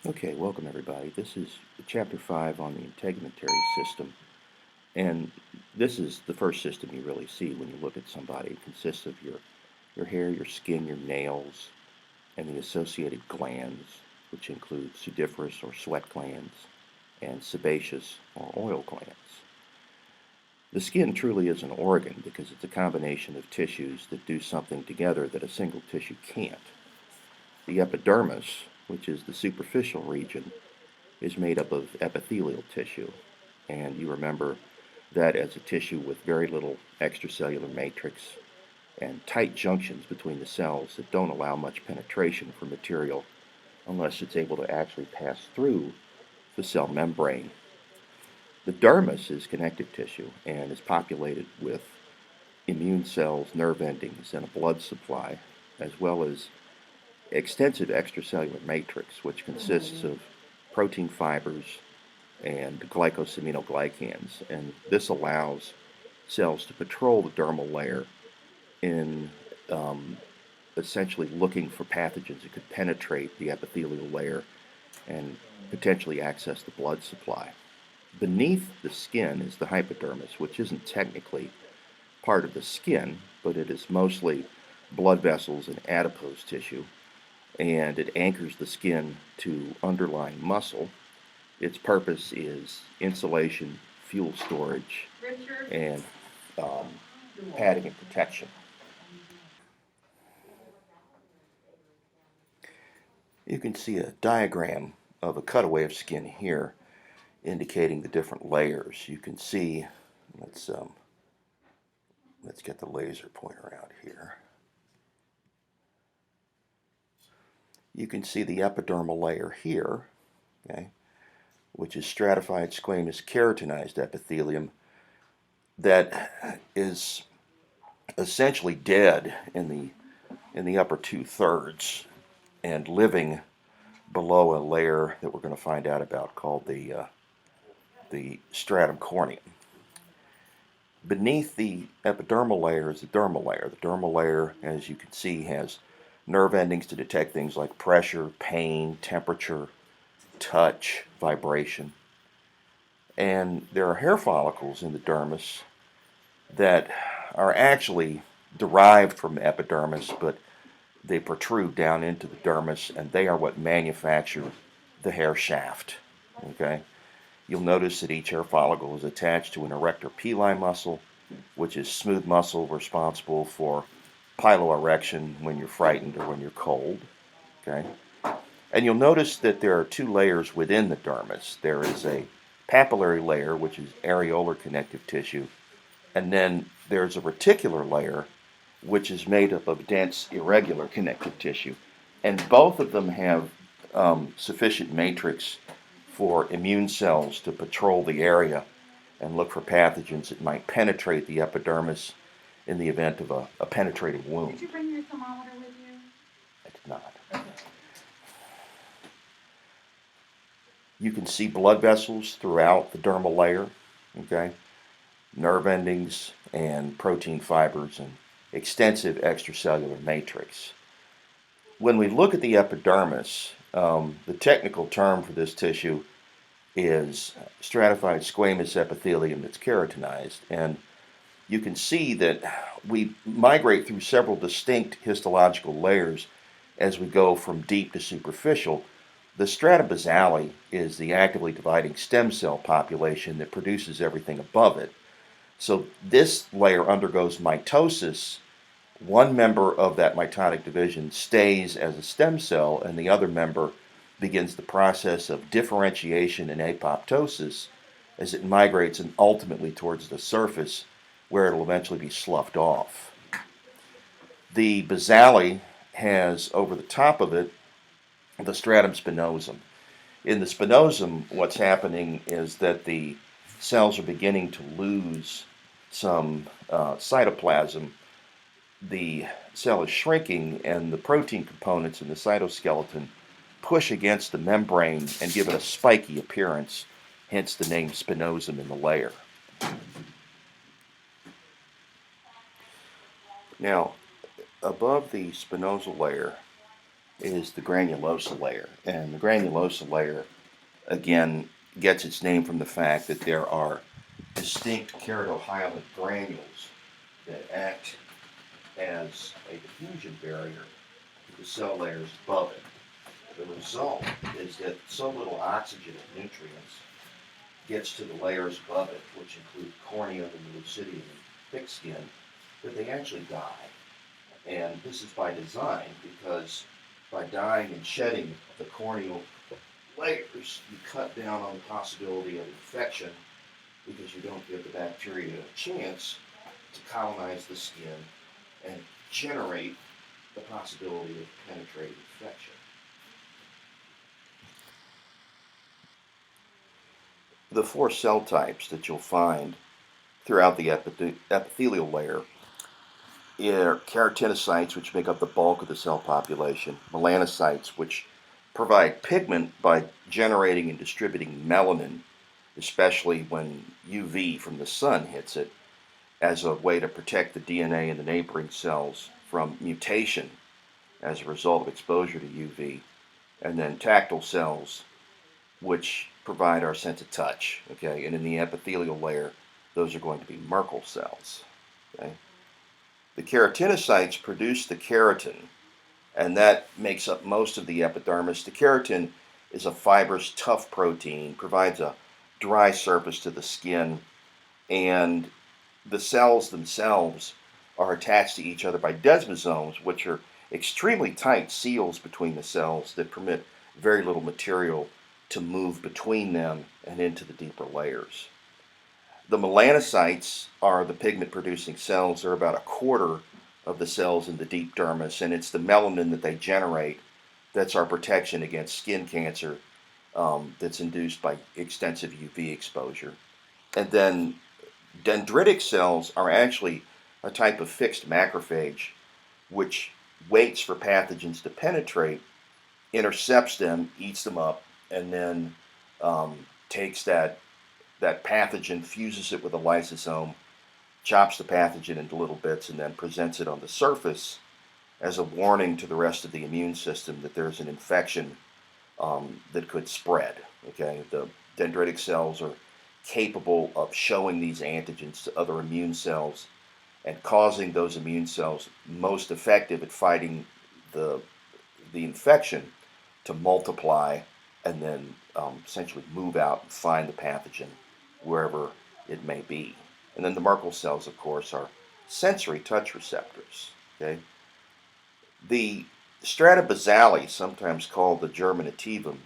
Okay, welcome everybody. This is chapter 5 on the integumentary system. And this is the first system you really see when you look at somebody. It consists of your hair, your skin, your nails, and the associated glands, which include sudiferous or sweat glands and sebaceous or oil glands. The skin truly is an organ because it's a combination of tissues that do something together that a single tissue can't. The epidermis, which is the superficial region, is made up of epithelial tissue, and you remember that as a tissue with very little extracellular matrix and tight junctions between the cells that don't allow much penetration for material unless it's able to actually pass through the cell membrane. The dermis is connective tissue and is populated with immune cells, nerve endings, and a blood supply, as well as extensive extracellular matrix, which consists of protein fibers and glycosaminoglycans, and this allows cells to patrol the dermal layer in essentially looking for pathogens that could penetrate the epithelial layer and potentially access the blood supply. Beneath the skin is the hypodermis, which isn't technically part of the skin, but it is mostly blood vessels and adipose tissue, and it anchors the skin to underlying muscle. Its purpose is insulation, fuel storage, and padding and protection. You can see a diagram of a cutaway of skin here indicating the different layers. You can see, let's get the laser pointer out here. You can see the epidermal layer here, okay, which is stratified squamous keratinized epithelium that is essentially dead in the upper 2/3 and living below a layer that we're going to find out about called the stratum corneum. Beneath the epidermal layer is the dermal layer. The dermal layer, as you can see, has nerve endings to detect things like pressure, pain, temperature, touch, vibration. And there are hair follicles in the dermis that are actually derived from the epidermis, but they protrude down into the dermis, and they are what manufacture the hair shaft. Okay? You'll notice that each hair follicle is attached to an erector pili muscle, which is smooth muscle responsible for piloerection when you're frightened or when you're cold. Okay? And you'll notice that there are two layers within the dermis. There is a papillary layer, which is areolar connective tissue, and then there's a reticular layer, which is made up of dense, irregular connective tissue. And both of them have sufficient matrix for immune cells to patrol the area and look for pathogens that might penetrate the epidermis in the event of a penetrating wound. Did you bring your thermometer with you? I did not. Okay. You can see blood vessels throughout the dermal layer, okay? Nerve endings and protein fibers and extensive extracellular matrix. When we look at the epidermis, the technical term for this tissue is stratified squamous epithelium that's keratinized, and you can see that we migrate through several distinct histological layers as we go from deep to superficial. The strata basale is the actively dividing stem cell population that produces everything above it. So this layer undergoes mitosis. One member of that mitotic division stays as a stem cell, and the other member begins the process of differentiation and apoptosis as it migrates and ultimately towards the surface, where it will eventually be sloughed off. The basale has over the top of it the stratum spinosum. In the spinosum, what's happening is that the cells are beginning to lose some cytoplasm. The cell is shrinking, and the protein components in the cytoskeleton push against the membrane and give it a spiky appearance, hence the name spinosum in the layer. Now, above the spinosal layer is the granulosa layer. And the granulosa layer, again, gets its name from the fact that there are distinct keratohyalid granules that act as a diffusion barrier to the cell layers above it. The result is that so little oxygen and nutrients gets to the layers above it, which include cornea and the lucidium and thick skin, that they actually die. And this is by design, because by dying and shedding the corneal layers, you cut down on the possibility of infection, because you don't give the bacteria a chance to colonize the skin and generate the possibility of penetrating infection. The four cell types that you'll find throughout the epithelial layer are keratinocytes, which make up the bulk of the cell population, melanocytes, which provide pigment by generating and distributing melanin, especially when UV from the sun hits it, as a way to protect the DNA in the neighboring cells from mutation as a result of exposure to UV, and then tactile cells, which provide our sense of touch, okay? And in the epithelial layer, those are going to be Merkel cells, okay? The keratinocytes produce the keratin, and that makes up most of the epidermis. The keratin is a fibrous, tough protein, provides a dry surface to the skin, and the cells themselves are attached to each other by desmosomes, which are extremely tight seals between the cells that permit very little material to move between them and into the deeper layers. The melanocytes are the pigment-producing cells. They're about a quarter of the cells in the deep dermis, and it's the melanin that they generate that's our protection against skin cancer that's induced by extensive UV exposure. And then dendritic cells are actually a type of fixed macrophage which waits for pathogens to penetrate, intercepts them, eats them up, and then takes that pathogen, fuses it with a lysosome, chops the pathogen into little bits, and then presents it on the surface as a warning to the rest of the immune system that there's an infection that could spread. Okay, the dendritic cells are capable of showing these antigens to other immune cells and causing those immune cells most effective at fighting the infection to multiply and then essentially move out and find the pathogen wherever it may be. And then the Merkel cells, of course, are sensory touch receptors. Okay? The strata basale, sometimes called the germinativum,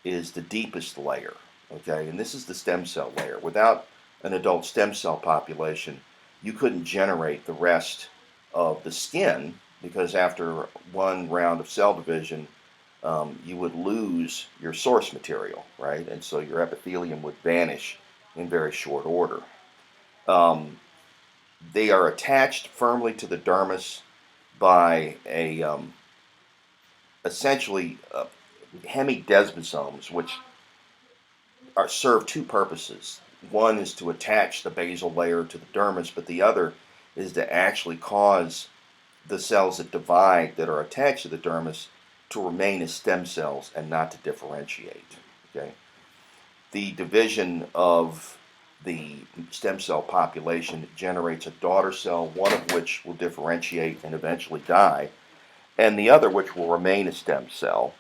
is the deepest layer. Okay? And this is the stem cell layer. Without an adult stem cell population, you couldn't generate the rest of the skin, because after one round of cell division, you would lose your source material, right? And so your epithelium would vanish in very short order. They are attached firmly to the dermis by essentially hemidesmosomes, which serve two purposes. One is to attach the basal layer to the dermis, but the other is to actually cause the cells that divide that are attached to the dermis to remain as stem cells and not to differentiate. Okay? The division of the stem cell population generates a daughter cell, one of which will differentiate and eventually die, and the other which will remain a stem cell.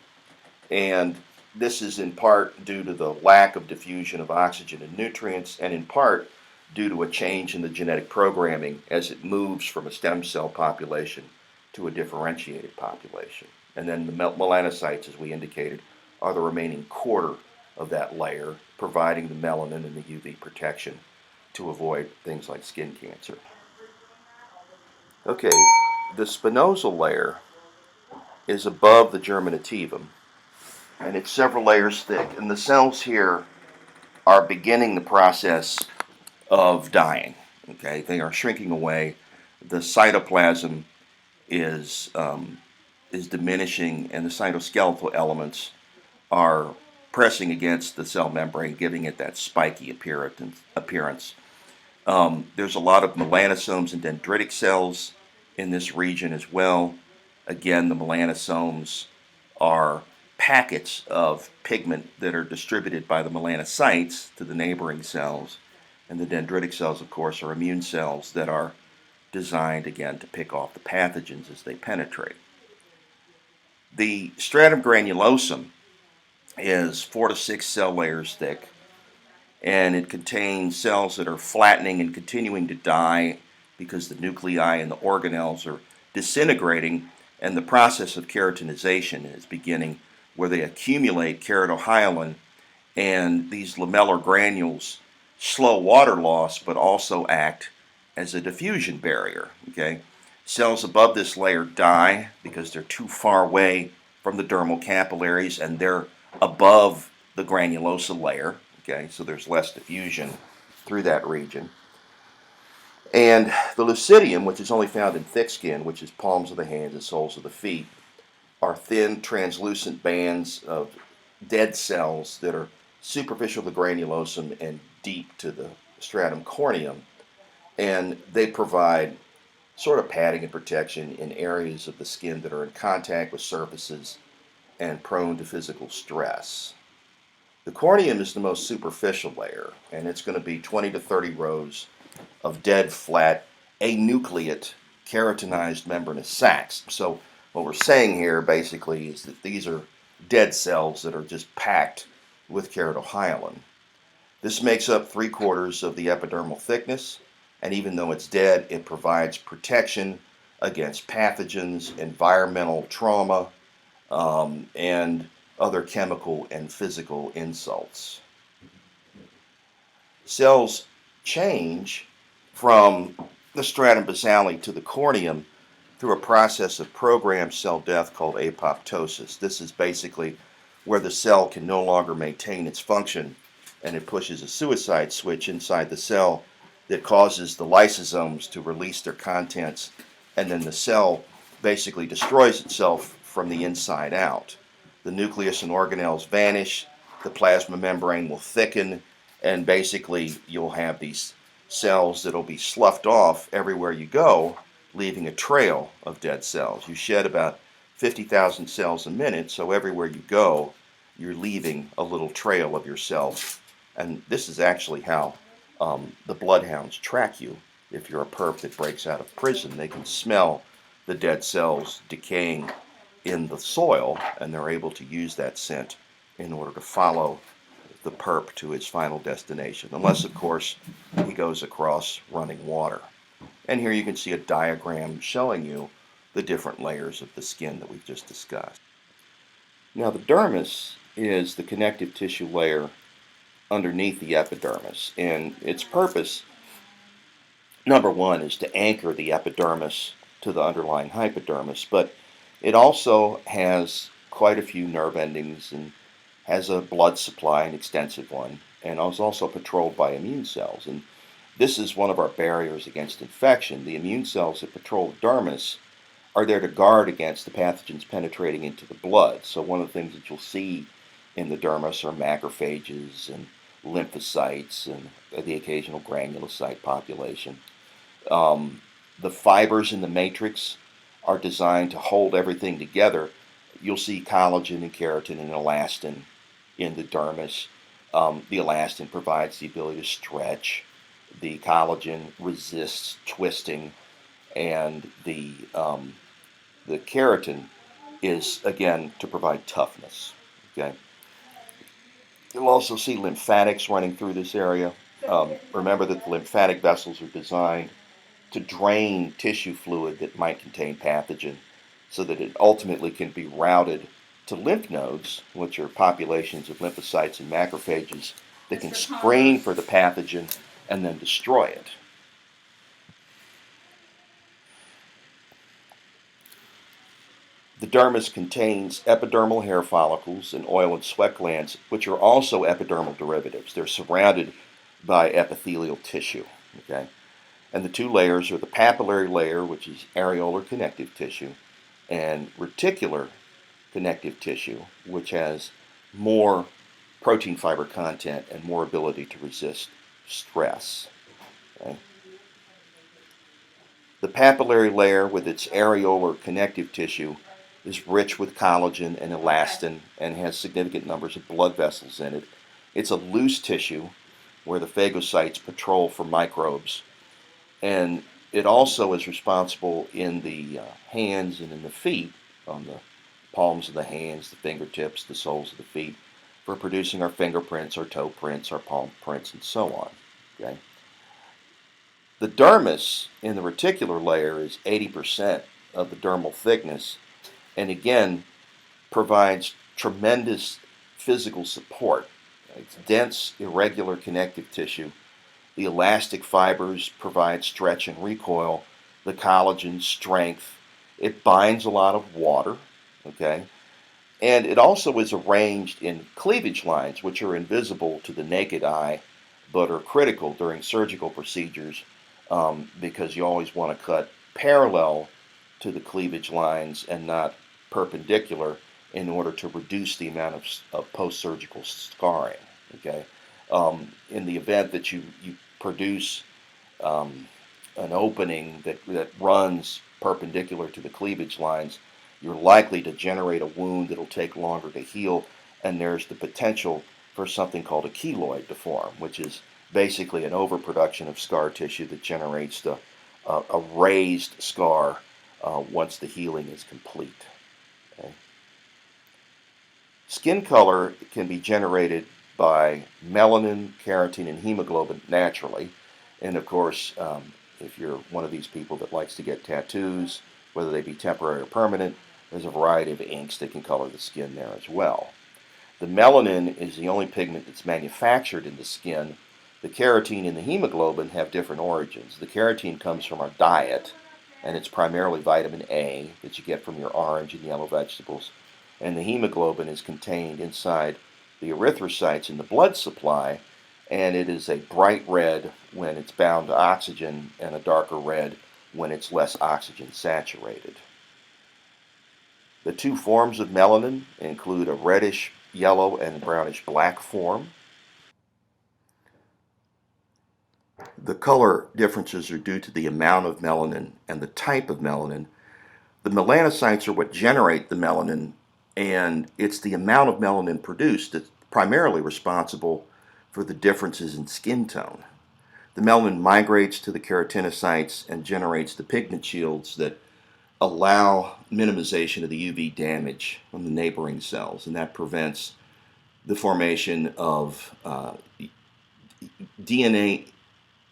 And this is in part due to the lack of diffusion of oxygen and nutrients, and in part due to a change in the genetic programming as it moves from a stem cell population to a differentiated population. And then the melanocytes, as we indicated, are the remaining quarter of that layer, providing the melanin and the UV protection to avoid things like skin cancer. Okay, the spinosal layer is above the germinativum, and it's several layers thick, and the cells here are beginning the process of dying. Okay, they are shrinking away. The cytoplasm is diminishing, and the cytoskeletal elements are pressing against the cell membrane, giving it that spiky appearance. There's a lot of melanosomes and dendritic cells in this region as well. Again, the melanosomes are packets of pigment that are distributed by the melanocytes to the neighboring cells. And the dendritic cells, of course, are immune cells that are designed, again, to pick off the pathogens as they penetrate. The stratum granulosum is 4 to 6 cell layers thick, and it contains cells that are flattening and continuing to die because the nuclei and the organelles are disintegrating, and the process of keratinization is beginning, where they accumulate keratohyalin, and these lamellar granules slow water loss but also act as a diffusion barrier. Okay, cells above this layer die because they're too far away from the dermal capillaries and they're above the granulosa layer. Okay, so there's less diffusion through that region. And the lucidium, which is only found in thick skin, which is palms of the hands and soles of the feet, are thin, translucent bands of dead cells that are superficial to the granulosum and deep to the stratum corneum. And they provide sort of padding and protection in areas of the skin that are in contact with surfaces and prone to physical stress. The corneum is the most superficial layer, and it's going to be 20 to 30 rows of dead, flat, anucleate, keratinized membranous sacs. So what we're saying here basically is that these are dead cells that are just packed with keratohyalin. This makes up 3/4 of the epidermal thickness, and even though it's dead, it provides protection against pathogens, environmental trauma, and other chemical and physical insults. Cells change from the stratum basale to the corneum through a process of programmed cell death called apoptosis. This is basically where the cell can no longer maintain its function, and it pushes a suicide switch inside the cell that causes the lysosomes to release their contents, and then the cell basically destroys itself from the inside out. The nucleus and organelles vanish, the plasma membrane will thicken, and basically you'll have these cells that'll be sloughed off everywhere you go, leaving a trail of dead cells. You shed about 50,000 cells a minute, so everywhere you go, you're leaving a little trail of yourself. And this is actually how the bloodhounds track you. If you're a perp that breaks out of prison, they can smell the dead cells decaying in the soil, and they're able to use that scent in order to follow the perp to his final destination, unless, of course, he goes across running water. And here you can see a diagram showing you the different layers of the skin that we've just discussed. Now, the dermis is the connective tissue layer underneath the epidermis, and its purpose, number one, is to anchor the epidermis to the underlying hypodermis, but it also has quite a few nerve endings and has a blood supply, an extensive one, and is also patrolled by immune cells. And this is one of our barriers against infection. The immune cells that patrol the dermis are there to guard against the pathogens penetrating into the blood. So one of the things that you'll see in the dermis are macrophages and lymphocytes and the occasional granulocyte population. The fibers in the matrix are designed to hold everything together. You'll see collagen and keratin and elastin in the dermis. The elastin provides the ability to stretch. The collagen resists twisting, and the keratin is, again, to provide toughness. Okay. You'll also see lymphatics running through this area. Remember that the lymphatic vessels are designed to drain tissue fluid that might contain pathogen so that it ultimately can be routed to lymph nodes, which are populations of lymphocytes and macrophages that can screen for the pathogen and then destroy it. The dermis contains epidermal hair follicles and oil and sweat glands, which are also epidermal derivatives. They're surrounded by epithelial tissue. Okay? And the two layers are the papillary layer, which is areolar connective tissue, and reticular connective tissue, which has more protein fiber content and more ability to resist stress. Okay? The papillary layer with its areolar connective tissue is rich with collagen and elastin and has significant numbers of blood vessels in it. It's a loose tissue where the phagocytes patrol for microbes. And it also is responsible in the hands and in the feet, on the palms of the hands, the fingertips, the soles of the feet, for producing our fingerprints, our toe prints, our palm prints, and so on. Okay? The dermis in the reticular layer is 80% of the dermal thickness, and again, provides tremendous physical support. It's dense, irregular connective tissue. The elastic fibers provide stretch and recoil. The collagen, strength. It binds a lot of water, okay? And it also is arranged in cleavage lines, which are invisible to the naked eye, but are critical during surgical procedures because you always want to cut parallel to the cleavage lines and not perpendicular in order to reduce the amount of post-surgical scarring. Okay, in the event that you produce an opening that runs perpendicular to the cleavage lines, you're likely to generate a wound that'll take longer to heal, and there's the potential for something called a keloid to form, which is basically an overproduction of scar tissue that generates a raised scar once the healing is complete. Okay? Skin color can be generated by melanin, keratin, and hemoglobin naturally. And of course, if you're one of these people that likes to get tattoos, whether they be temporary or permanent, there's a variety of inks that can color the skin there as well. The melanin is the only pigment that's manufactured in the skin. The keratin and the hemoglobin have different origins. The keratin comes from our diet, and it's primarily vitamin A that you get from your orange and yellow vegetables. And the hemoglobin is contained inside the erythrocytes in the blood supply, and it is a bright red when it's bound to oxygen and a darker red when it's less oxygen saturated. The two forms of melanin include a reddish yellow and brownish black form. The color differences are due to the amount of melanin and the type of melanin. The melanocytes are what generate the melanin, and it's the amount of melanin produced that's primarily responsible for the differences in skin tone. The melanin migrates to the keratinocytes and generates the pigment shields that allow minimization of the UV damage on the neighboring cells, and that prevents the formation of DNA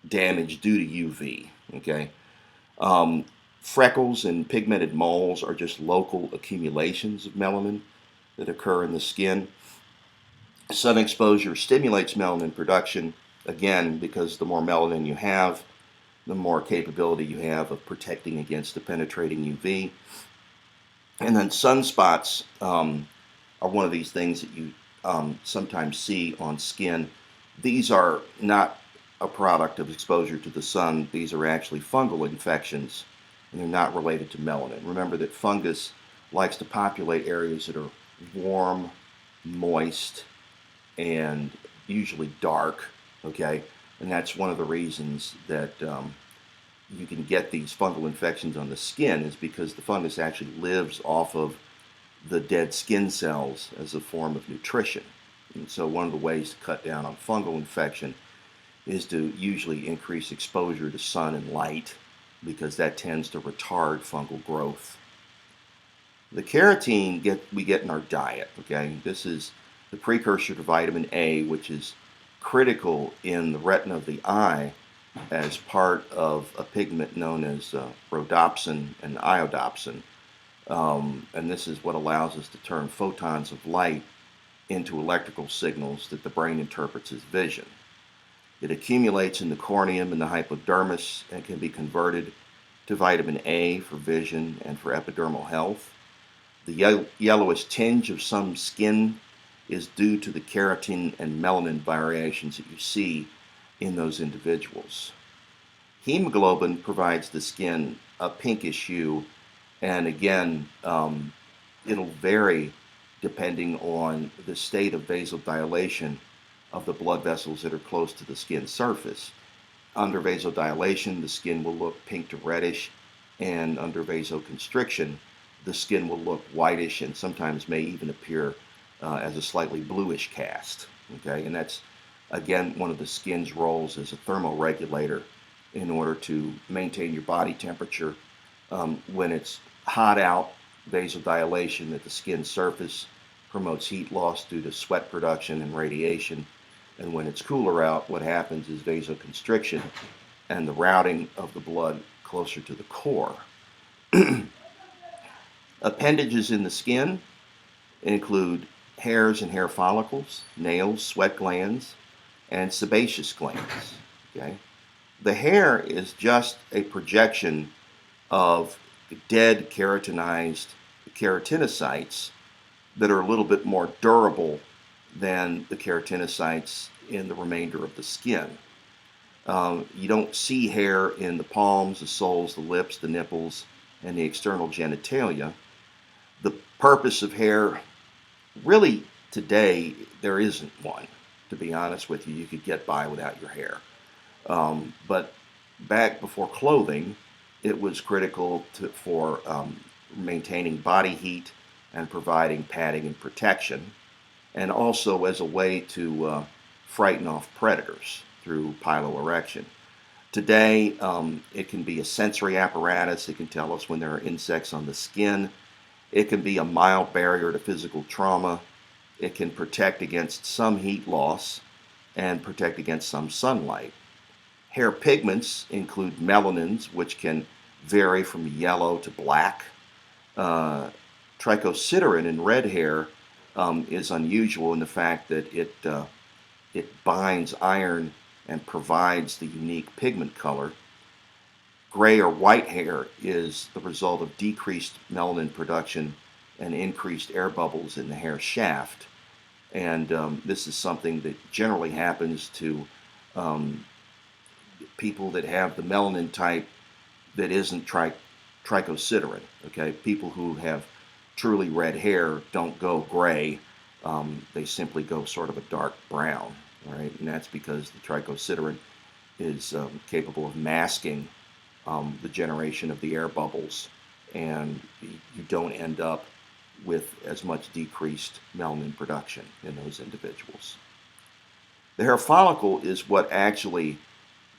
damage due to UV. Okay, freckles and pigmented moles are just local accumulations of melanin that occur in the skin. Sun exposure stimulates melanin production, again, because the more melanin you have, the more capability you have of protecting against the penetrating UV. And then sunspots are one of these things that you sometimes see on skin. These are not a product of exposure to the sun. These are actually fungal infections, and they're not related to melanin. Remember that fungus likes to populate areas that are warm, moist, and usually dark, okay? And that's one of the reasons that you can get these fungal infections on the skin, is because the fungus actually lives off of the dead skin cells as a form of nutrition. And so one of the ways to cut down on fungal infection is to usually increase exposure to sun and light, because that tends to retard fungal growth. The keratin we get in our diet, okay? This is the precursor to vitamin A, which is critical in the retina of the eye as part of a pigment known as rhodopsin and iodopsin. And this is what allows us to turn photons of light into electrical signals that the brain interprets as vision. It accumulates in the corneum and the hypodermis and can be converted to vitamin A for vision and for epidermal health. The yellowish tinge of some skin is due to the keratin and melanin variations that you see in those individuals. Hemoglobin provides the skin a pinkish hue, and again, it'll vary depending on the state of vasodilation of the blood vessels that are close to the skin surface. Under vasodilation, the skin will look pink to reddish, and under vasoconstriction, the skin will look whitish and sometimes may even appear as a slightly bluish cast. Okay, and that's again one of the skin's roles as a thermoregulator in order to maintain your body temperature. When it's hot out, vasodilation at the skin surface promotes heat loss due to sweat production and radiation. And when it's cooler out, what happens is vasoconstriction and the routing of the blood closer to the core. Appendages in the skin include hairs and hair follicles, nails, sweat glands, and sebaceous glands. Okay? The hair is just a projection of dead keratinized keratinocytes that are a little bit more durable than the keratinocytes in the remainder of the skin. You don't see hair in the palms, the soles, the lips, the nipples, and the external genitalia. The purpose of hair, really today, there isn't one. To be honest with you, you could get by without your hair. But back before clothing, it was critical for maintaining body heat and providing padding and protection, and also as a way to frighten off predators through piloerection. Today, it can be a sensory apparatus. It can tell us when there are insects on the skin. It can be a mild barrier to physical trauma. It can protect against some heat loss and protect against some sunlight. Hair pigments include melanins, which can vary from yellow to black. Trichosiderin in red hair is unusual in the fact that it binds iron and provides the unique pigment color. Gray or white hair is the result of decreased melanin production and increased air bubbles in the hair shaft. And this is something that generally happens to people that have the melanin type that isn't trichosiderin. Okay, people who have truly red hair don't go gray. They simply go sort of a dark brown, right? And that's because the trichosiderin is capable of masking the generation of the air bubbles, and you don't end up with as much decreased melanin production in those individuals. The hair follicle is what actually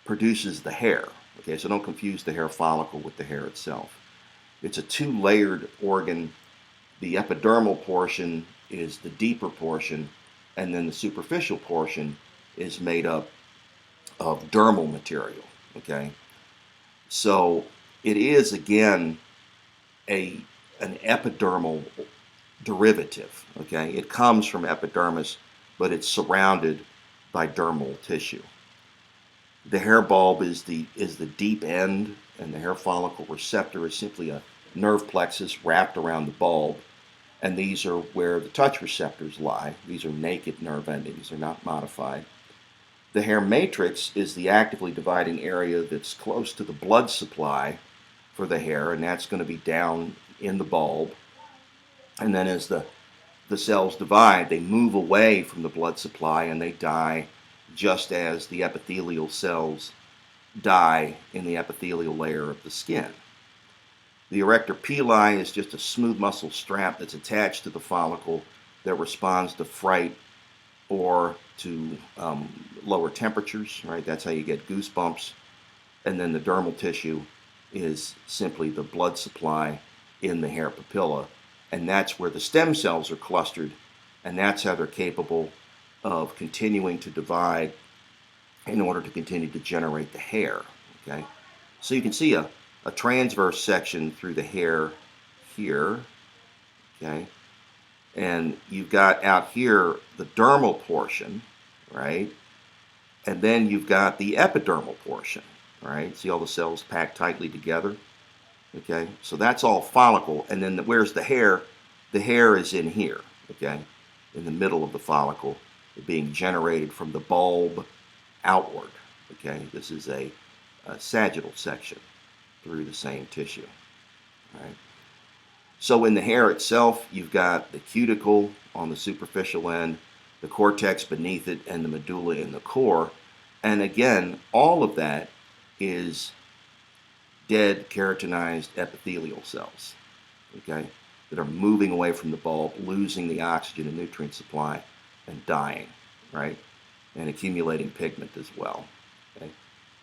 produces the hair. Okay, so don't confuse the hair follicle with the hair itself. It's a two-layered organ. The epidermal portion is the deeper portion, and then the superficial portion is made up of dermal material. Okay, so it is again an epidermal derivative. Okay, it comes from epidermis, but it's surrounded by dermal tissue. The hair bulb is the deep end, and the hair follicle receptor is simply a nerve plexus wrapped around the bulb, and these are where the touch receptors lie. These are naked nerve endings, they're not modified. The hair matrix is the actively dividing area that's close to the blood supply for the hair, and that's going to be down in the bulb. And then as the cells divide, they move away from the blood supply and they die just as the epithelial cells die in the epithelial layer of the skin. The erector pili is just a smooth muscle strap that's attached to the follicle that responds to fright or to lower temperatures, right? That's how you get goosebumps. And then the dermal tissue is simply the blood supply in the hair papilla, and that's where the stem cells are clustered, and that's how they're capable of continuing to divide in order to continue to generate the hair. Okay, so you can see a transverse section through the hair here. Okay, and you've got out here the dermal portion, right? And then you've got the epidermal portion, right? See all the cells packed tightly together. Okay, so that's all follicle, and then where's the hair? The hair is in here. Okay, in the middle of the follicle, being generated from the bulb outward. Okay, this is a sagittal section through the same tissue. Right. So in the hair itself, you've got the cuticle on the superficial end, the cortex beneath it, and the medulla in the core. And again, all of that is dead keratinized epithelial cells. okay, that are moving away from the bulb, losing the oxygen and nutrient supply, and dying, right, and accumulating pigment as well. Okay?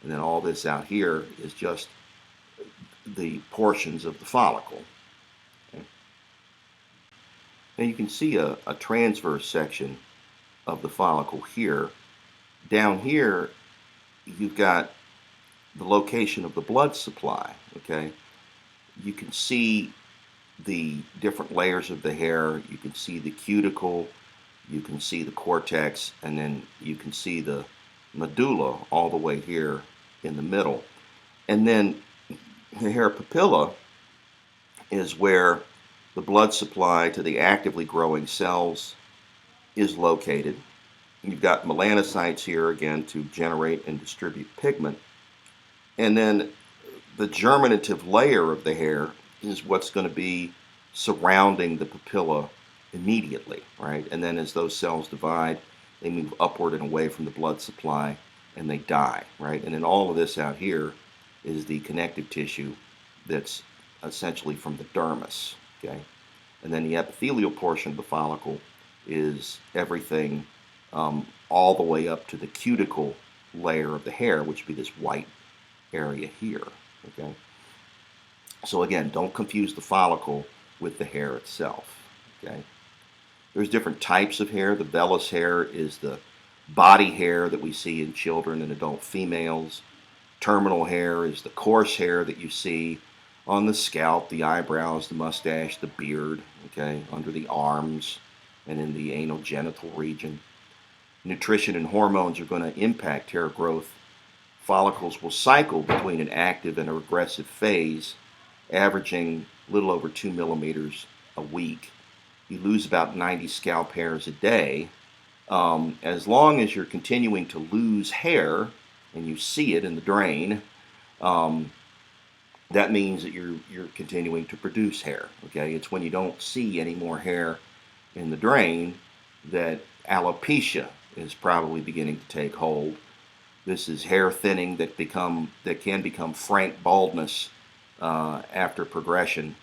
And then all this out here is just the portions of the follicle. Okay? And you can see a transverse section of the follicle here. Down here, you've got the location of the blood supply, okay? You can see the different layers of the hair. You can see the cuticle, you can see the cortex, and then you can see the medulla all the way here in the middle. And then the hair papilla is where the blood supply to the actively growing cells is located. You've got melanocytes here again to generate and distribute pigment. And then the germinative layer of the hair is what's going to be surrounding the papilla immediately, right? And then as those cells divide, they move upward and away from the blood supply and they die, right? And then all of this out here is the connective tissue that's essentially from the dermis, okay? And then the epithelial portion of the follicle is everything all the way up to the cuticle layer of the hair, which would be this white area here, okay? So again, don't confuse the follicle with the hair itself, okay? There's different types of hair. The vellus hair is the body hair that we see in children and adult females. Terminal hair is the coarse hair that you see on the scalp, the eyebrows, the mustache, the beard, okay, under the arms and in the anal genital region. Nutrition and hormones are going to impact hair growth. Follicles will cycle between an active and a regressive phase, averaging a little over 2 millimeters a week. You lose about 90 scalp hairs a day. As long as you're continuing to lose hair, and you see it in the drain, that means that you're continuing to produce hair. Okay, it's when you don't see any more hair in the drain that alopecia is probably beginning to take hold. This is hair thinning that can become frank baldness after progression.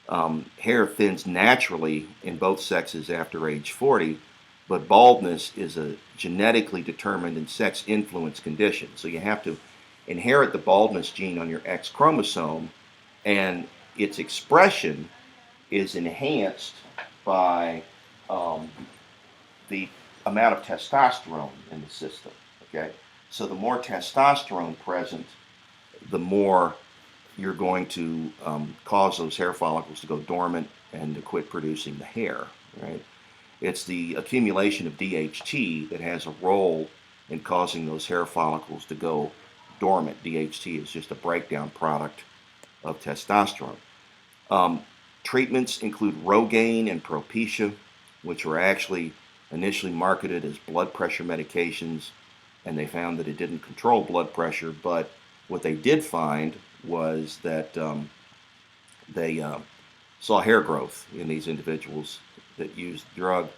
Hair thins naturally in both sexes after age 40, but baldness is a genetically determined and sex-influenced condition. So you have to inherit the baldness gene on your X chromosome, and its expression is enhanced by the amount of testosterone in the system. Okay, so the more testosterone present, the more you're going to cause those hair follicles to go dormant and to quit producing the hair. Right? It's the accumulation of DHT that has a role in causing those hair follicles to go dormant. DHT is just a breakdown product of testosterone. Treatments include Rogaine and Propecia, which were actually initially marketed as blood pressure medications, and they found that it didn't control blood pressure, but what they did find was that they saw hair growth in these individuals that used the drug,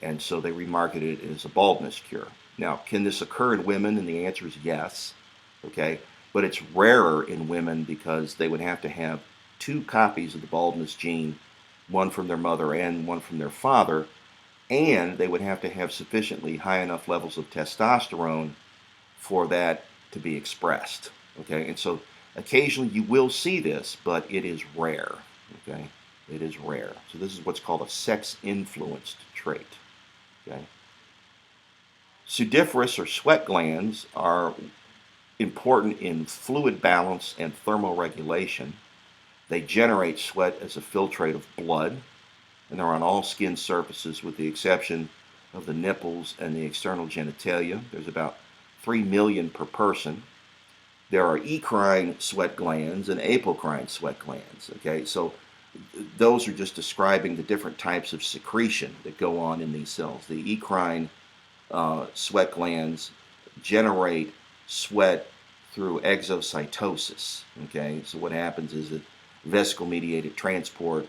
and so they remarketed it as a baldness cure. Now, can this occur in women? And the answer is yes, okay? But it's rarer in women because they would have to have 2 copies of the baldness gene, one from their mother and one from their father, and they would have to have sufficiently high enough levels of testosterone for that to be expressed, okay? And so occasionally you will see this, but it is rare, okay? It is rare. So this is what's called a sex-influenced trait, okay? Sudiferous or sweat glands are important in fluid balance and thermoregulation. They generate sweat as a filtrate of blood, and they're on all skin surfaces with the exception of the nipples and the external genitalia. There's about 3 million per person. There are eccrine sweat glands and apocrine sweat glands, okay? So those are just describing the different types of secretion that go on in these cells. The eccrine sweat glands generate sweat through exocytosis, okay? So what happens is that vesicle-mediated transport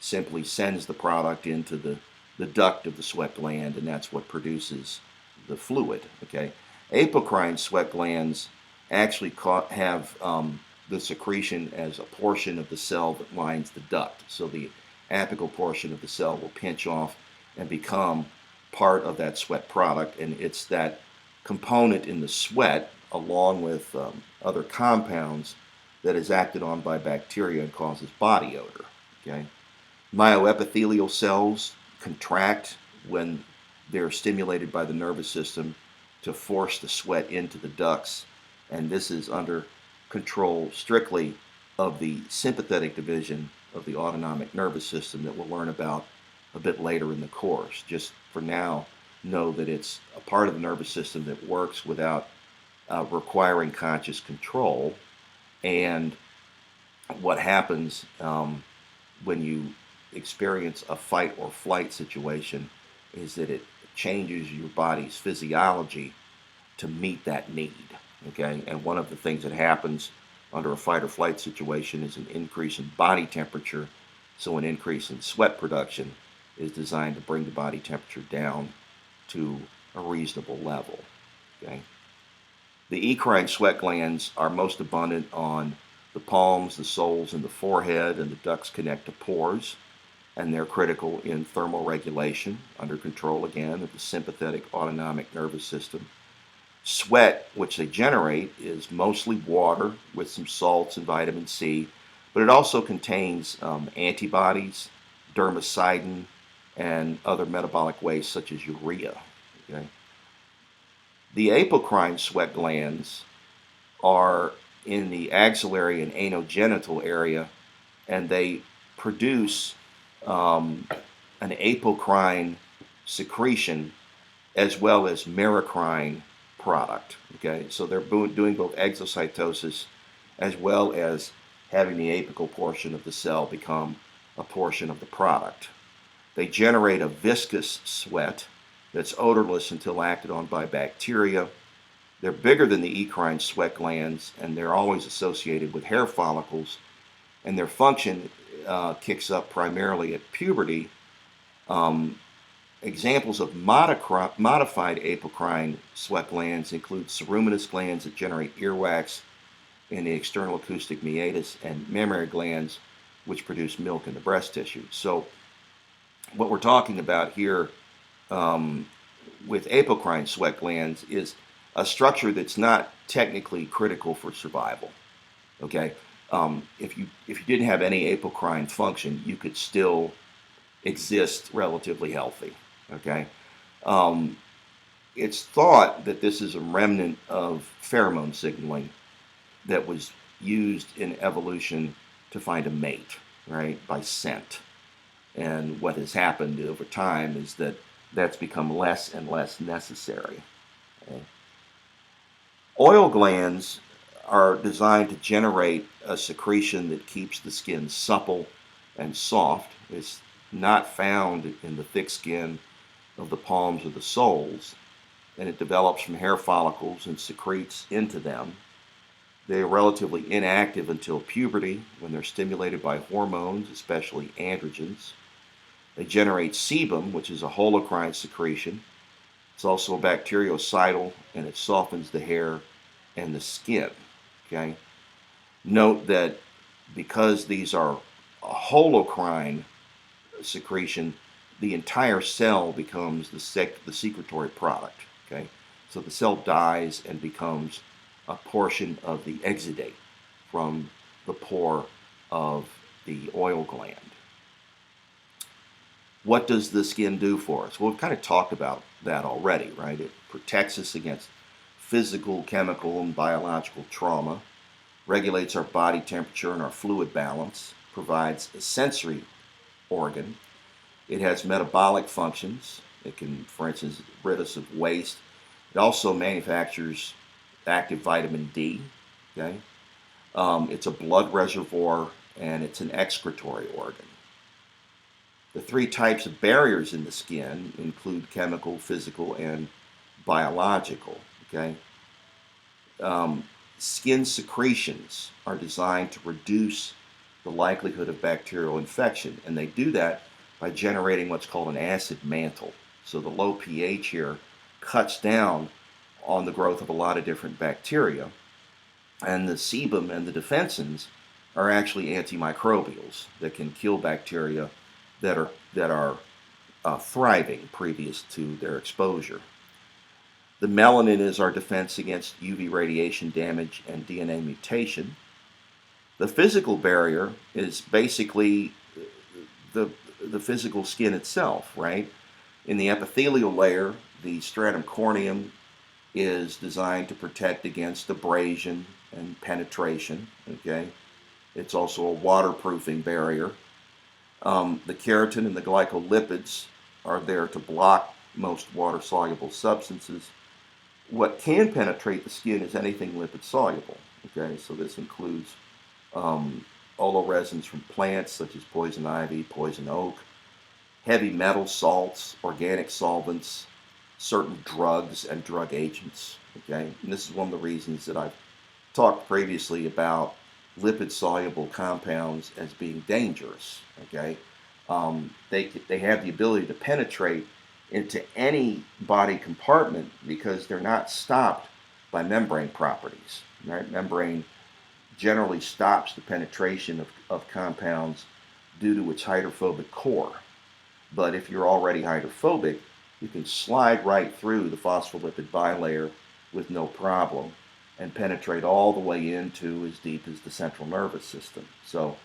simply sends the product into the duct of the sweat gland, and that's what produces the fluid, okay? Apocrine sweat glands actually have the secretion as a portion of the cell that lines the duct. So the apical portion of the cell will pinch off and become part of that sweat product, and it's that component in the sweat, along with other compounds, that is acted on by bacteria and causes body odor. Okay, myoepithelial cells contract when they're stimulated by the nervous system to force the sweat into the ducts, and this is under control strictly of the sympathetic division of the autonomic nervous system that we'll learn about a bit later in the course. Just for now, know that it's a part of the nervous system that works without requiring conscious control. And what happens when you experience a fight or flight situation is that it changes your body's physiology to meet that need. Okay, and one of the things that happens under a fight or flight situation is an increase in body temperature. So an increase in sweat production is designed to bring the body temperature down to a reasonable level. Okay, the eccrine sweat glands are most abundant on the palms, the soles, and the forehead, and the ducts connect to pores, and they're critical in thermoregulation, under control again of the sympathetic autonomic nervous system. Sweat, which they generate, is mostly water with some salts and vitamin C, but it also contains antibodies, dermacidin, and other metabolic waste such as urea. Okay? The apocrine sweat glands are in the axillary and anogenital area, and they produce an apocrine secretion as well as merocrine product. Okay, so they're doing both exocytosis as well as having the apical portion of the cell become a portion of the product. They generate a viscous sweat that's odorless until acted on by bacteria. They're bigger than the eccrine sweat glands, and they're always associated with hair follicles, and their function kicks up primarily at puberty. Examples of modified apocrine sweat glands include ceruminous glands that generate earwax in the external acoustic meatus, and mammary glands which produce milk in the breast tissue. So what we're talking about here with apocrine sweat glands is a structure that's not technically critical for survival. Okay, if you didn't have any apocrine function, you could still exist relatively healthy. Okay, it's thought that this is a remnant of pheromone signaling that was used in evolution to find a mate, right, by scent. And what has happened over time is that that's become less and less necessary. Okay? Oil glands are designed to generate a secretion that keeps the skin supple and soft. It's not found in the thick skin of the palms or the soles, and it develops from hair follicles and secretes into them. They are relatively inactive until puberty, when they're stimulated by hormones, especially androgens. They generate sebum, which is a holocrine secretion. It's also bactericidal, and it softens the hair and the skin. Okay? Note that because these are a holocrine secretion, the entire cell becomes the secretory product. Okay? So the cell dies and becomes a portion of the exudate from the pore of the oil gland. What does the skin do for us? Well, we've kind of talked about that already, right? It protects us against physical, chemical, and biological trauma, regulates our body temperature and our fluid balance, provides a sensory organ. It has metabolic functions. It can, for instance, rid us of waste. It also manufactures active vitamin D. Okay, it's a blood reservoir, and it's an excretory organ. The three types of barriers in the skin include chemical, physical, and biological. Okay, skin secretions are designed to reduce the likelihood of bacterial infection, and they do that by generating what's called an acid mantle. So the low pH here cuts down on the growth of a lot of different bacteria. And the sebum and the defensins are actually antimicrobials that can kill bacteria that are thriving previous to their exposure. The melanin is our defense against UV radiation damage and DNA mutation. The physical barrier is basically the, the physical skin itself, right? In the epithelial layer, the stratum corneum is designed to protect against abrasion and penetration, okay? It's also a waterproofing barrier. The keratin and the glycolipids are there to block most water-soluble substances. What can penetrate the skin is anything lipid-soluble, okay? So this includes oleoresins from plants such as poison ivy, poison oak, heavy metal salts, organic solvents, certain drugs and drug agents, okay? And this is one of the reasons that I've talked previously about lipid-soluble compounds as being dangerous, okay? They have the ability to penetrate into any body compartment because they're not stopped by membrane properties, right? Membrane generally stops the penetration of compounds due to its hydrophobic core. But if you're already hydrophobic, you can slide right through the phospholipid bilayer with no problem and penetrate all the way into as deep as the central nervous system. So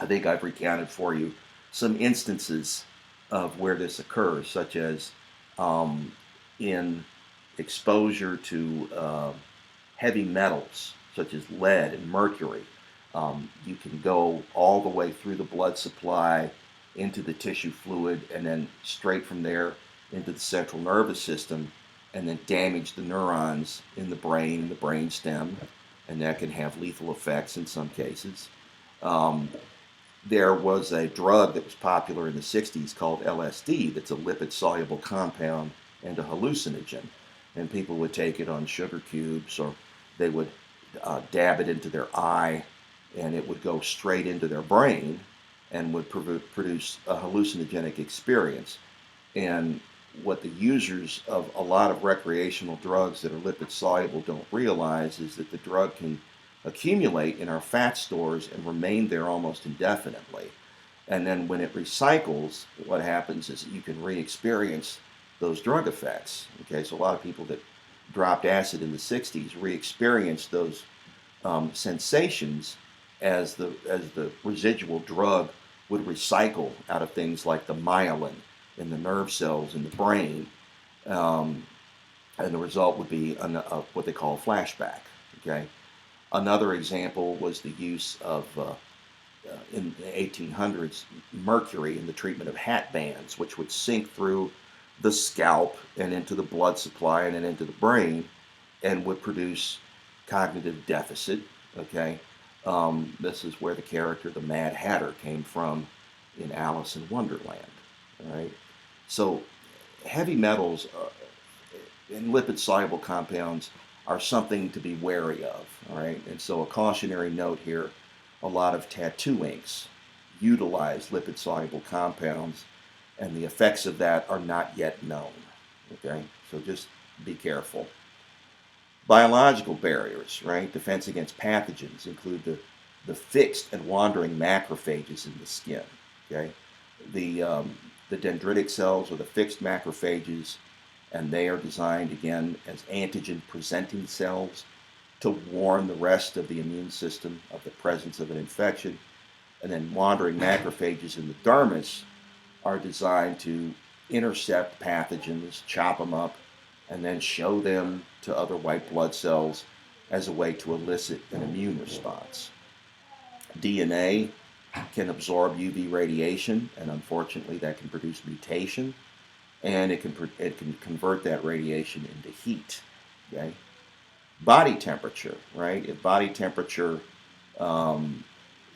I think I've recounted for you some instances of where this occurs, such as in exposure to heavy metals, such as lead and mercury. You can go all the way through the blood supply into the tissue fluid and then straight from there into the central nervous system and then damage the neurons in the brain, the brain stem, and that can have lethal effects in some cases. There was a drug that was popular in the 60s called LSD that's a lipid-soluble compound and a hallucinogen. And people would take it on sugar cubes, or they would dab it into their eye, and it would go straight into their brain and would produce a hallucinogenic experience. And what the users of a lot of recreational drugs that are lipid-soluble don't realize is that the drug can accumulate in our fat stores and remain there almost indefinitely. And then when it recycles, what happens is that you can re-experience those drug effects. Okay, so a lot of people that dropped acid in the 60s re-experienced those sensations as the residual drug would recycle out of things like the myelin in the nerve cells in the brain, and the result would be what they call a flashback. Okay. Another example was the use of, in the 1800s, mercury in the treatment of hat bands, which would sink through the scalp and into the blood supply and then into the brain and would produce cognitive deficit, okay? This is where the character, the Mad Hatter, came from in Alice in Wonderland, all right? So heavy metals and lipid-soluble compounds are something to be wary of, all right? And so a cautionary note here, a lot of tattoo inks utilize lipid-soluble compounds, and the effects of that are not yet known, okay? So just be careful. Biological barriers, right? Defense against pathogens include the fixed and wandering macrophages in the skin, okay? The dendritic cells are the fixed macrophages, and they are designed, again, as antigen-presenting cells to warn the rest of the immune system of the presence of an infection. And then wandering macrophages in the dermis are designed to intercept pathogens, chop them up, and then show them to other white blood cells as a way to elicit an immune response. DNA can absorb UV radiation, and unfortunately that can produce mutation, and it can convert that radiation into heat. Okay, body temperature, right? If body temperature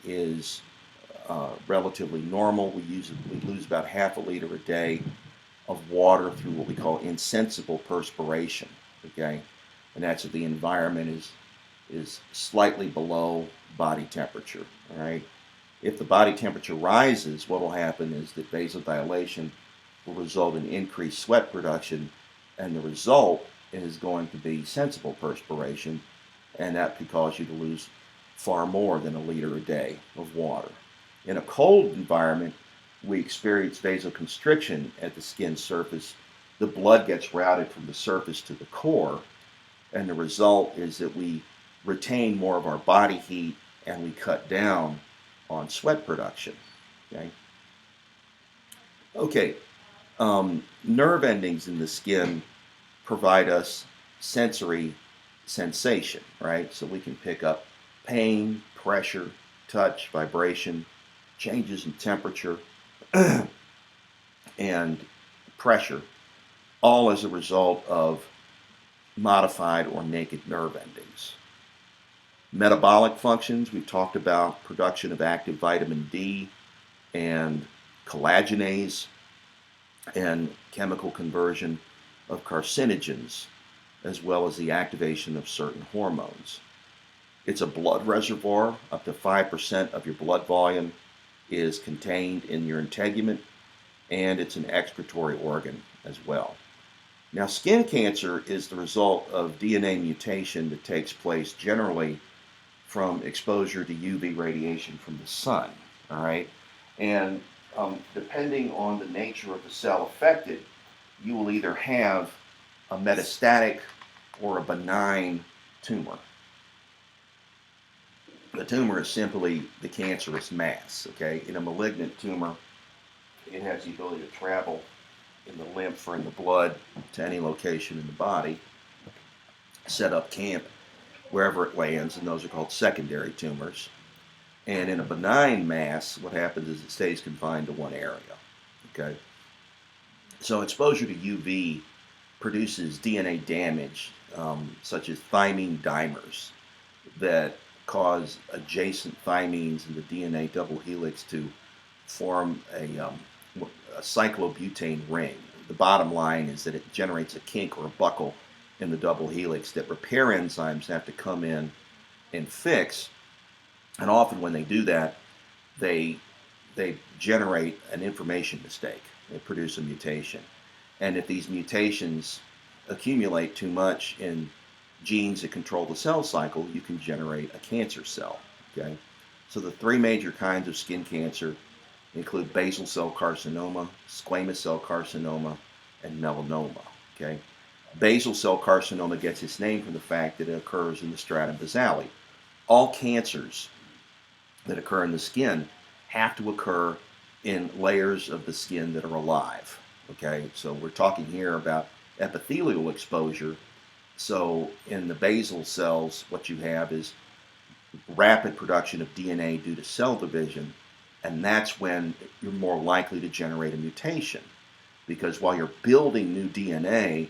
is relatively normal, we lose about half a liter a day of water through what we call insensible perspiration. Okay, and that's if the environment is slightly below body temperature. All right. If the body temperature rises, what will happen is that vasodilation will result in increased sweat production, and the result is going to be sensible perspiration, and that could cause you to lose far more than a liter a day of water. In a cold environment, we experience vasoconstriction at the skin surface. The blood gets routed from the surface to the core, and the result is that we retain more of our body heat and we cut down on sweat production. Okay. Okay. Nerve endings in the skin provide us sensory sensation, right? So we can pick up pain, pressure, touch, vibration, changes in temperature, and pressure, all as a result of modified or naked nerve endings. Metabolic functions, we've talked about production of active vitamin D and collagenase and chemical conversion of carcinogens, as well as the activation of certain hormones. It's a blood reservoir. Up to 5% of your blood volume is contained in your integument, and it's an excretory organ as well. Now, skin cancer is the result of DNA mutation that takes place generally from exposure to UV radiation from the sun, all right? And depending on the nature of the cell affected, you will either have a metastatic or a benign tumor. The tumor is simply the cancerous mass, okay? In a malignant tumor, it has the ability to travel in the lymph or in the blood to any location in the body, set up camp wherever it lands, and those are called secondary tumors. And in a benign mass, what happens is it stays confined to one area, okay? So exposure to UV produces DNA damage, such as thymine dimers, that cause adjacent thymines in the DNA double helix to form a cyclobutane ring. The bottom line is that it generates a kink or a buckle in the double helix that repair enzymes have to come in and fix. And often when they do that, they generate an information mistake. They produce a mutation. And if these mutations accumulate too much in genes that control the cell cycle, you can generate a cancer cell. Okay? So the three major kinds of skin cancer include basal cell carcinoma, squamous cell carcinoma, and melanoma. Okay? Basal cell carcinoma gets its name from the fact that it occurs in the stratum basale. All cancers that occur in the skin have to occur in layers of the skin that are alive. Okay, so we're talking here about epithelial exposure. So in the basal cells, what you have is rapid production of DNA due to cell division, and that's when you're more likely to generate a mutation. Because while you're building new DNA,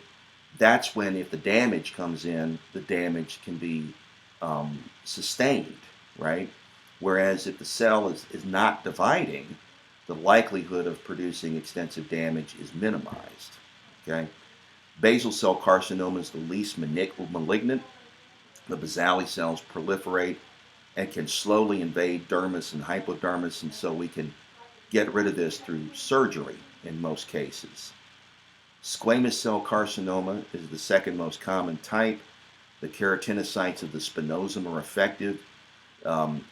that's when, if the damage comes in, the damage can be sustained, right? Whereas if the cell is not dividing, the likelihood of producing extensive damage is minimized. Okay? Basal cell carcinoma is the least malignant. The basale cells proliferate and can slowly invade dermis and hypodermis, and so we can get rid of this through surgery in most cases. Squamous cell carcinoma is the second most common type. The keratinocytes of the spinosum are affected.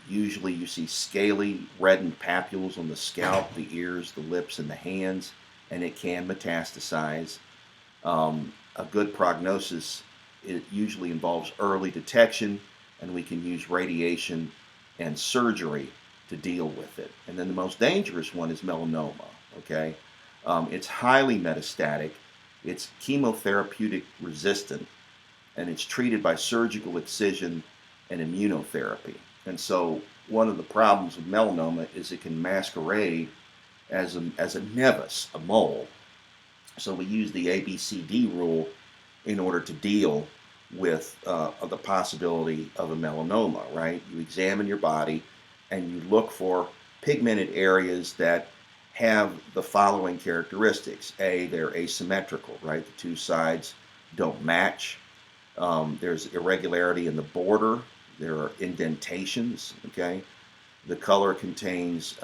Usually you see scaly, reddened papules on the scalp, the ears, the lips, and the hands, and it can metastasize. A good prognosis, it usually involves early detection, and we can use radiation and surgery to deal with it. And then the most dangerous one is melanoma, okay? It's highly metastatic, it's chemotherapeutic resistant, and it's treated by surgical excision and immunotherapy. And so one of the problems with melanoma is it can masquerade as a nevus, a mole. So we use the ABCD rule in order to deal with the possibility of a melanoma, right? You examine your body and you look for pigmented areas that have the following characteristics. A, they're asymmetrical, right? The two sides don't match. There's irregularity in the border. There are indentations, okay? The color contains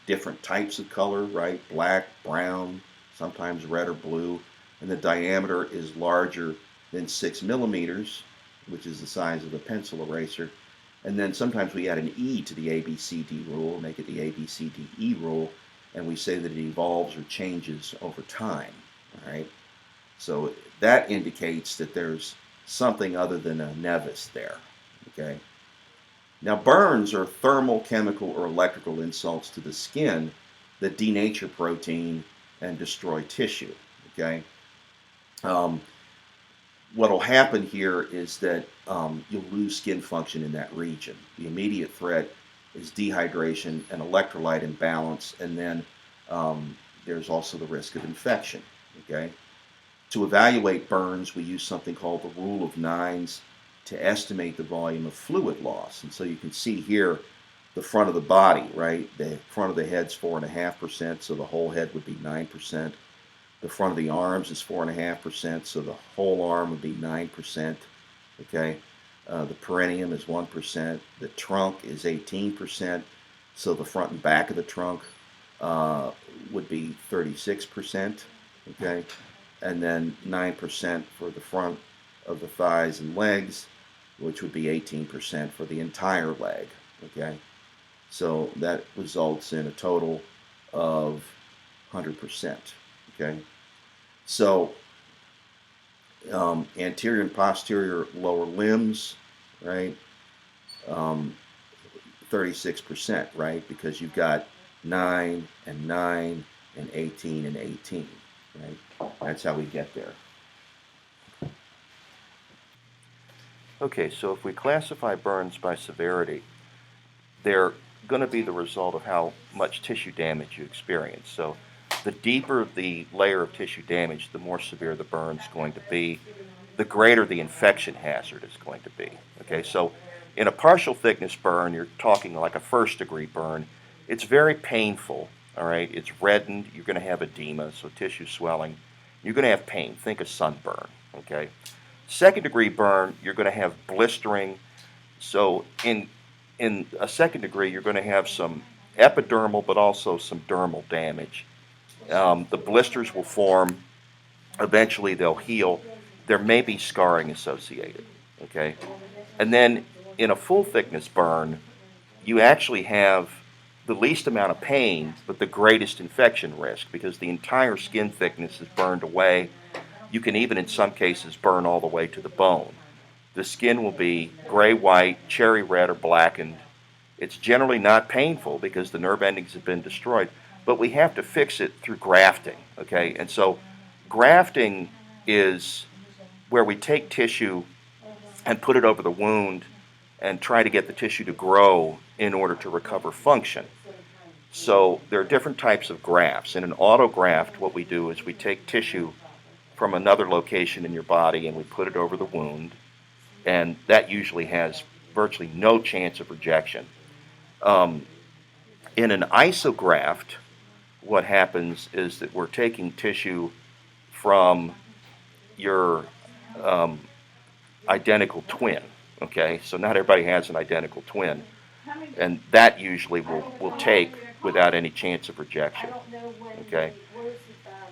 different types of color, right? Black, brown, sometimes red or blue. And the diameter is larger than 6 millimeters, which is the size of a pencil eraser. And then sometimes we add an E to the ABCD rule, make it the ABCDE rule, and we say that it evolves or changes over time. All right. So that indicates that there's something other than a nevus there. Okay. Now, burns are thermal, chemical, or electrical insults to the skin that denature protein and destroy tissue. Okay. What will happen here is that you'll lose skin function in that region. The immediate threat is dehydration and electrolyte imbalance, and then there's also the risk of infection. Okay. To evaluate burns, we use something called the rule of nines to estimate the volume of fluid loss. And so you can see here the front of the body, right? The front of the head's 4.5%, so the whole head would be 9%. The front of the arms is 4.5%, so the whole arm would be 9%. Okay. The perineum is 1%. The trunk is 18%, so the front and back of the trunk would be 36%. Okay. And then 9% for the front of the thighs and legs, which would be 18% for the entire leg. Okay. So that results in a total of 100%. Okay. So anterior and posterior lower limbs, right? 36%, right? Because you've got 9 and 9 and 18 and 18, right? That's how we get there. Okay, so if we classify burns by severity, they're going to be the result of how much tissue damage you experience. So the deeper the layer of tissue damage, the more severe the burn is going to be, the greater the infection hazard is going to be. Okay, so in a partial thickness burn, you're talking like a first-degree burn. It's very painful, all right? It's reddened. You're going to have edema, so tissue swelling. You're going to have pain. Think of sunburn, okay? Second-degree burn, you're going to have blistering. So in a second degree, you're going to have some epidermal, but also some dermal damage. The blisters will form. Eventually, they'll heal. There may be scarring associated, okay? And then in a full-thickness burn, you actually have the least amount of pain, but the greatest infection risk because the entire skin thickness is burned away. You can even, in some cases, burn all the way to the bone. The skin will be gray-white, cherry red, or blackened. It's generally not painful because the nerve endings have been destroyed, but we have to fix it through grafting, okay? And so grafting is where we take tissue and put it over the wound and try to get the tissue to grow in order to recover function. So there are different types of grafts. In an autograft, what we do is we take tissue from another location in your body and we put it over the wound, and that usually has virtually no chance of rejection. In an isograft, what happens is that we're taking tissue from your identical twin, okay? So not everybody has an identical twin, and that usually will take without any chance of rejection, okay?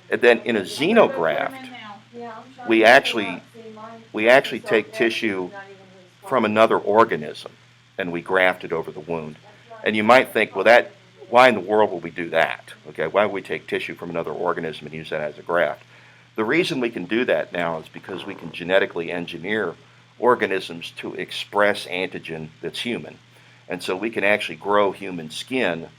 And then in a xenograft, we actually take tissue from another organism and we graft it over the wound. And you might think, well, why in the world would we do that? Okay, why would we take tissue from another organism and use that as a graft? The reason we can do that now is because we can genetically engineer organisms to express antigen that's human. And so we can actually grow human skin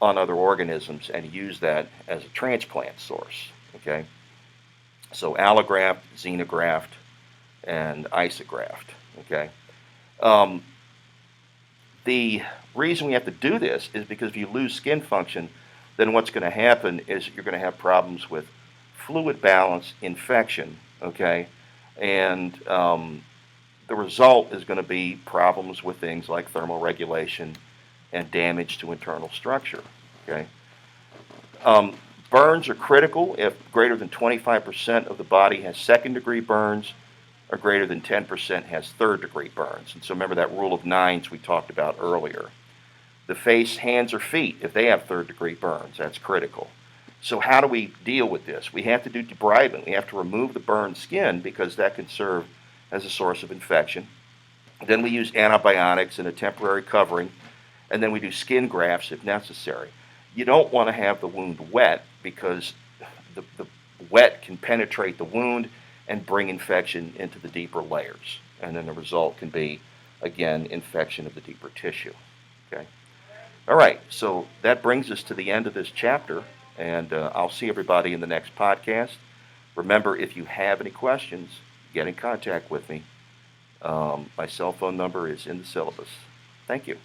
on other organisms and use that as a transplant source, okay? So allograft, xenograft, and isograft, okay? The reason we have to do this is because if you lose skin function, then what's going to happen is you're going to have problems with fluid balance, infection, okay? And the result is going to be problems with things like thermal regulation and damage to internal structure, okay? Burns are critical if greater than 25% of the body has second-degree burns or greater than 10% has third-degree burns. And so remember that rule of nines we talked about earlier. The face, hands, or feet, if they have third-degree burns, that's critical. So how do we deal with this? We have to do debridement. We have to remove the burned skin because that can serve as a source of infection. Then we use antibiotics and a temporary covering, and then we do skin grafts if necessary. You don't want to have the wound wet because the wet can penetrate the wound and bring infection into the deeper layers. And then the result can be, again, infection of the deeper tissue. Okay. All right. So that brings us to the end of this chapter, and I'll see everybody in the next podcast. Remember, if you have any questions, get in contact with me. My cell phone number is in the syllabus. Thank you.